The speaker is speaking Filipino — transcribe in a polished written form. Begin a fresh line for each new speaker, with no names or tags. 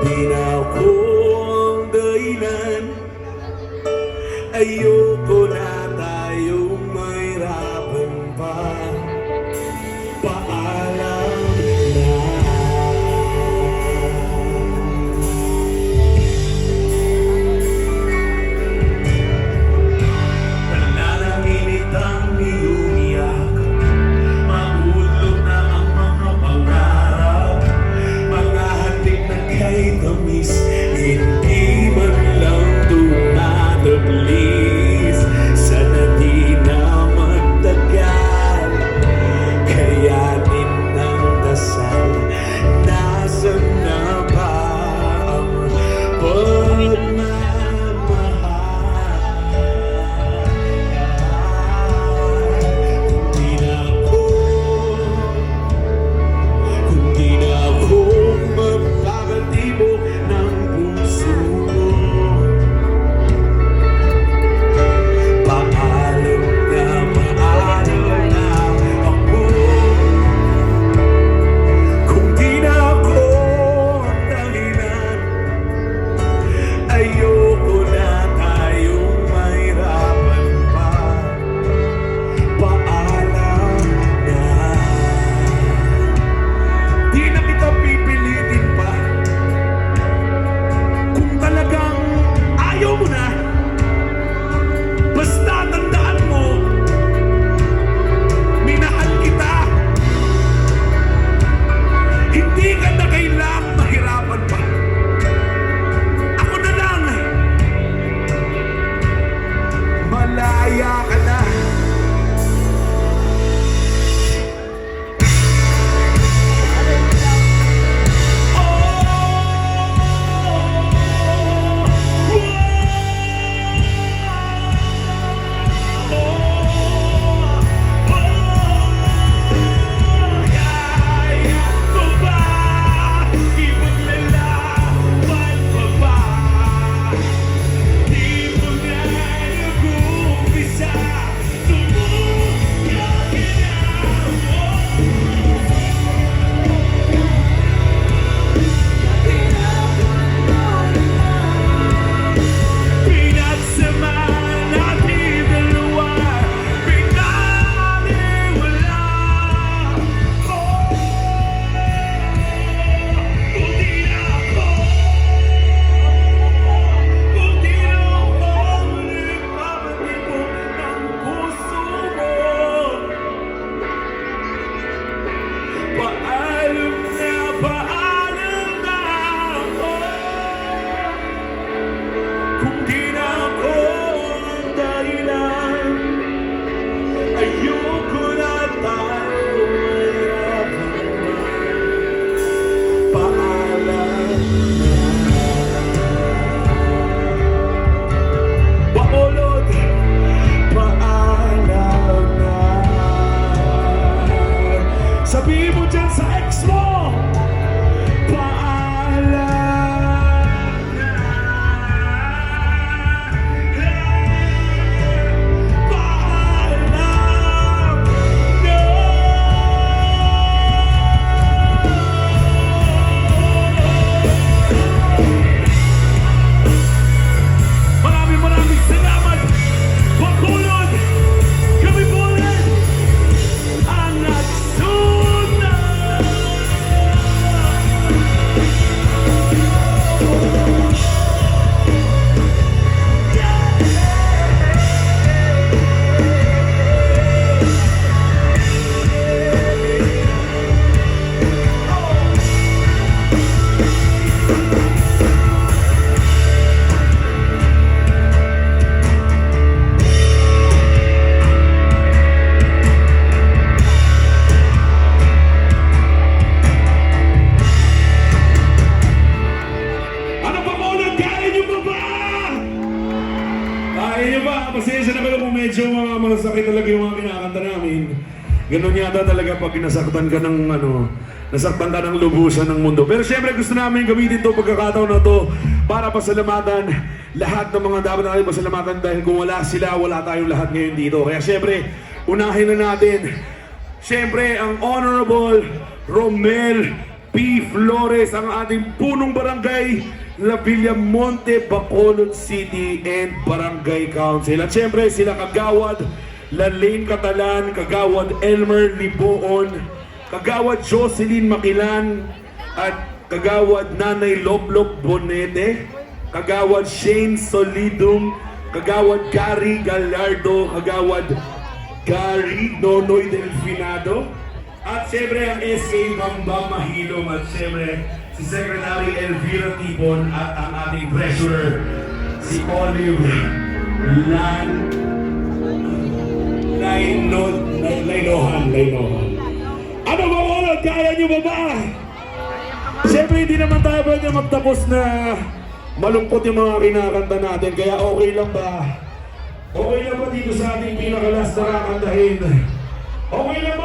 Di na ako ang dahilan, ayoko na tayong mahirapan pa. Paalam na. Nananginit ang iyong iyak, mahulog na ang mga pangarap, mga halik na kay tamis, hindi man lang tumataglis. Sana di na magtagal, kayanin ng dasal. Nasaan na ba ang kung di na ako magkakatibok ng puso mo. Paalam na ako. Kung di na ako ang dahilan, ayoko na tayong mahirapan pa. Paalam na. Di na kita pipilitin pa. Kung talagang ayaw mo na, basta tandaan mo, minahal kita. Hindi ka na kailangang mahirapan pa. Ako na lang. Malaya ka na. Paalam na ako. Kung di na ako ang dahilan, ayoko na tayo mahirapan pa. Paalam na. Bacolod, paalam na. Sabihin mo dyan sa ex mo, maraming salamat. Bacolod, kami po ulit ang nagsunod. Pasensya na kayo kung medyo masakit talaga yung mga kinakanta namin. Ganun yata talaga pag nasaktan ka ng nasaktan ka ng lubusan ng mundo. Pero syempre gusto namin gamitin to pagkakataon na to para pasalamatan lahat ng mga dapat natin pasalamatan dahil kung wala sila, wala tayong lahat ngayon dito. Kaya syempre, unahin na natin syempre ang Honorable Romel P. Flores, ang ating punong barangay La Villamonte, Bacolod City and Barangay Council. At syempre sila Kagawad Lalaine Catalan, Kagawad Elmer Liboon, Kagawad Jocelyn Makilan, at Kagawad Nanay Loblop Bonete, Kagawad Shane Solidum, Kagawad Gary Gallardo, Kagawad Gary Nonoy Delfinado, at siyempre ang SK Bamba Mahilom, at siyempre si Secretary Elvira Tibon at ang ating treasurer si Olive Lainohan. Ano ba Olod? Kaya nyo ba ba? Siyempre hindi naman tayo pwede magtapos na malungkot yung mga kinakanta natin, kaya okay lang ba? Okay lang ba dito sa ating pinakalas na kakantahin? Okay lang ba